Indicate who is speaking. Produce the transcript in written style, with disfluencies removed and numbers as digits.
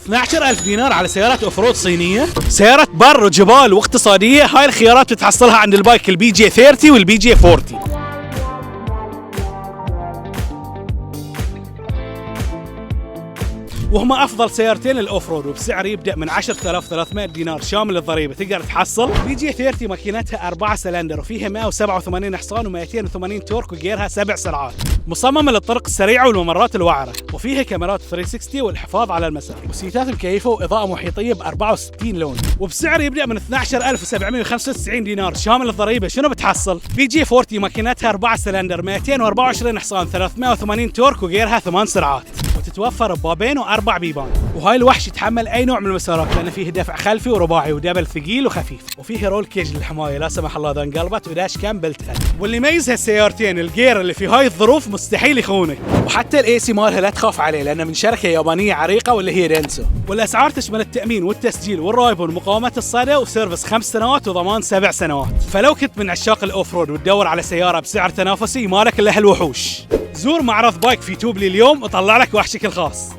Speaker 1: 12,000 دينار على سيارات اوف-رود صينية، سيارات بر وجبال واقتصادية. هاي الخيارات بتحصلها عند البايك البي جي 30 والبي جي 40. وهما افضل سيارتين للاوف رود، وبسعر يبدا من 10,300 دينار شامل الضريبه. تقدر تحصل بي جي 30 ماكينتها 4 سلندر وفيها 187 حصان و280 تورك وجيرها 7 سرعات، مصممه للطرق السريعه والممرات الوعره، وفيها كاميرات 360 والحفاظ على المسار، وسيتات مكيفه واضاءه محيطيه ب 64 لون، وبسعر يبدا من 12,795 دينار شامل الضريبه. شنو بتحصل؟ بي جي 40 ماكينتها 4 سلندر 224 حصان 380 تورك وجيرها 8 سرعات، وتتوفر ببابين واربع بيبان. وهاي الوحش يتحمل اي نوع من المسارات لان فيه دفع خلفي ورباعي ودبل ثقيل وخفيف، وفيه رول كيج للحمايه لا سمح الله اذا انقلبت، وداش كام بلت هيد. واللي يميز هالسيارتين الجير اللي في هاي الظروف مستحيل يخونك، وحتى الاي سي مالها لا تخاف عليه لانه من شركه يابانيه عريقه واللي هي دينسو. والاسعار تشمل التامين والتسجيل والرايبون ومقاومه الصدى وسيرفس 5 سنوات وضمان 7 سنوات. فلو كنت من عشاق الاوف رود وتدور على سياره بسعر تنافسي مالك الا هالوحوش، زور معرض بايك في توبلي اليوم وطلع لك وحشك الخاص.